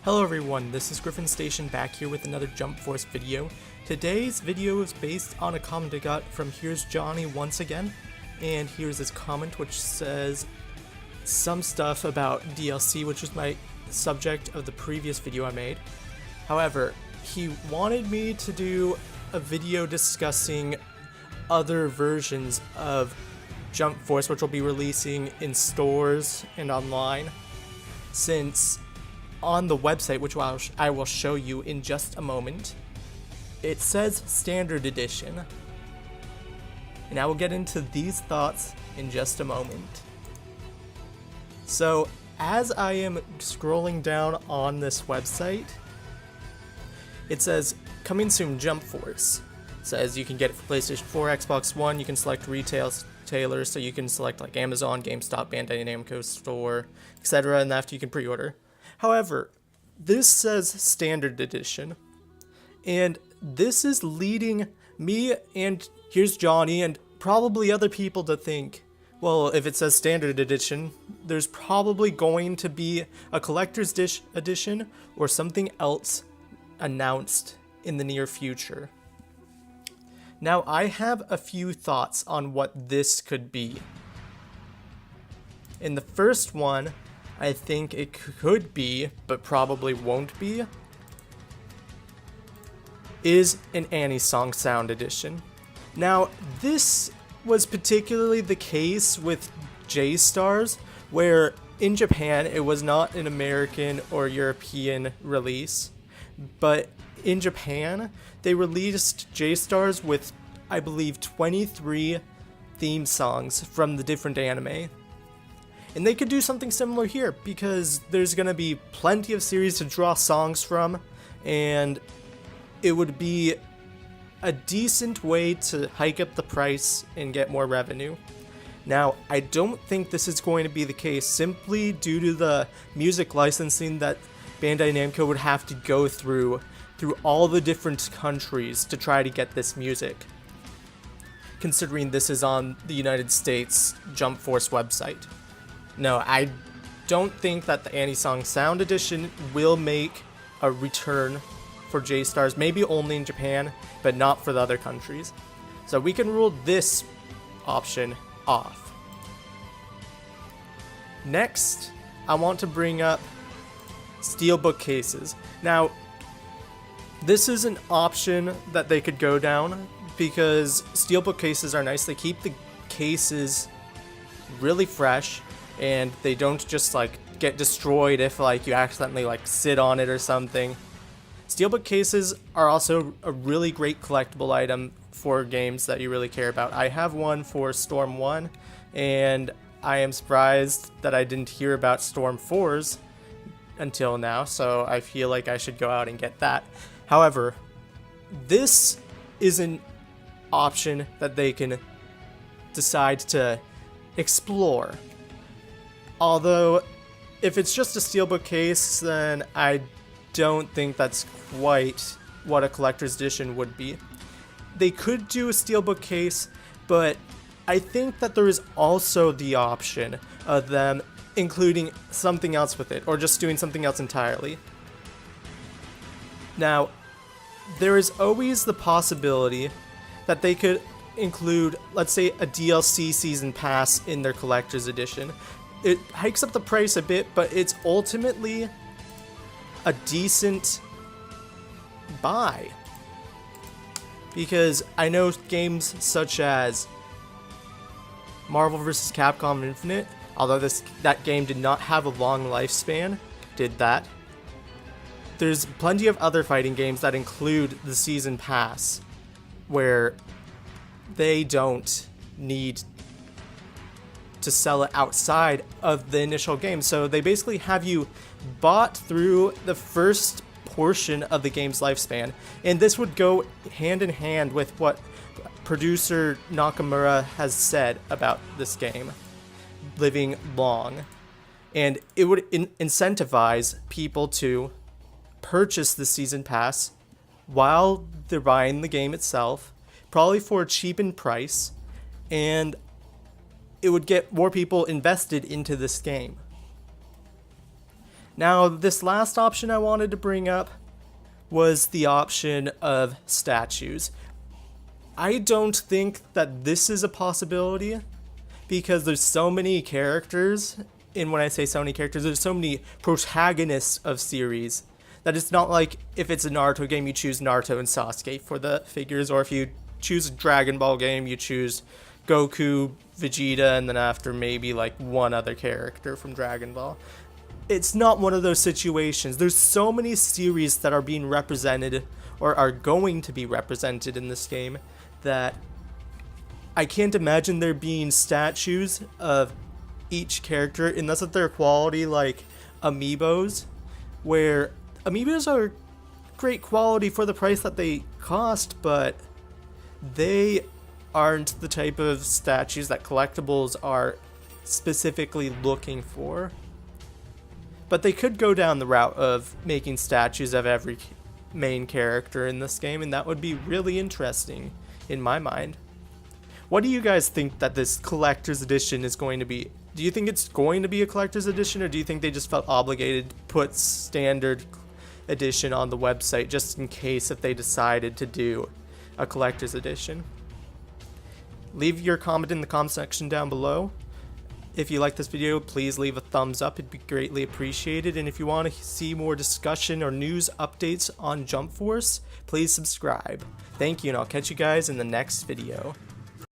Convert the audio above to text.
Hello everyone, this is Griffin Station back here with another Jump Force video. Today's video is based on a comment I got from Here's Johnny once again, and here's his comment which says some stuff about DLC, which was my subject of the previous video I made. However, he wanted me to do a video discussing other versions of Jump Force which will be releasing in stores and online, since on the website, which I will show you in just a moment, it says Standard Edition. And I will get into these thoughts in just a moment. So, as I am scrolling down on this website, it says, coming soon Jump Force. It says you can get it for PlayStation 4, Xbox One, you can select retailers, so you can select like Amazon, GameStop, Bandai Namco Store, etc. and after you can pre-order. However, this says Standard Edition, and this is leading me and Here's Johnny and probably other people to think, well, if it says Standard Edition, there's probably going to be a Collector's Edition or something else announced in the near future. Now, I have a few thoughts on what this could be. In the first one, I think it could be, but probably won't be, is an Anisong Sound Edition. Now, this was particularly the case with J-Stars, where in Japan it was not an American or European release, but in Japan they released J-Stars with, I believe, 23 theme songs from the different anime. And they could do something similar here, because there's going to be plenty of series to draw songs from, and it would be a decent way to hike up the price and get more revenue. Now, I don't think this is going to be the case, simply due to the music licensing that Bandai Namco would have to go through all the different countries to try to get this music, considering this is on the United States Jump Force website. No, I don't think that the Anisong Sound Edition will make a return for J-Stars, maybe only in Japan, but not for the other countries. So we can rule this option off. Next, I want to bring up Steelbook cases. Now, this is an option that they could go down, because Steelbook cases are nice. They keep the cases really fresh, and they don't just like get destroyed if like you accidentally like sit on it or something. Steelbook cases are also a really great collectible item for games that you really care about. I have one for Storm 1, and I am surprised that I didn't hear about Storm 4's until now, so I feel like I should go out and get that. However, this is an option that they can decide to explore. Although, if it's just a Steelbook case, then I don't think that's quite what a collector's edition would be. They could do a Steelbook case, but I think that there is also the option of them including something else with it, or just doing something else entirely. Now, there is always the possibility that they could include, let's say, a DLC season pass in their collector's edition. It hikes up the price a bit, but it's ultimately a decent buy. Because I know games such as Marvel vs. Capcom Infinite, although that game did not have a long lifespan, did that. There's plenty of other fighting games that include the season pass, where they don't need to sell it outside of the initial game. So they basically have you bought through the first portion of the game's lifespan. And this would go hand in hand with what producer Nakamura has said about this game, living long. And it would incentivize people to purchase the season pass while they're buying the game itself, probably for a cheapened price, and it would get more people invested into this game. Now, this last option I wanted to bring up was the option of statues. I don't think that this is a possibility because there's so many characters, and when I say so many characters, there's so many protagonists of series that it's not like if it's a Naruto game, you choose Naruto and Sasuke for the figures, or if you choose a Dragon Ball game, you choose Goku, Vegeta, and then after maybe like one other character from Dragon Ball. It's not one of those situations. There's so many series that are being represented or are going to be represented in this game that I can't imagine there being statues of each character unless that they're quality like amiibos, where amiibos are great quality for the price that they cost, but they aren't the type of statues that collectibles are specifically looking for. But they could go down the route of making statues of every main character in this game, and that would be really interesting in my mind. What do you guys think that this collector's edition is going to be? Do you think it's going to be a collector's edition, or do you think they just felt obligated to put standard edition on the website just in case if they decided to do a collector's edition? Leave your comment in the comment section down below. If you like this video, please leave a thumbs up. It'd be greatly appreciated. And if you want to see more discussion or news updates on Jump Force, please subscribe. Thank you, and I'll catch you guys in the next video.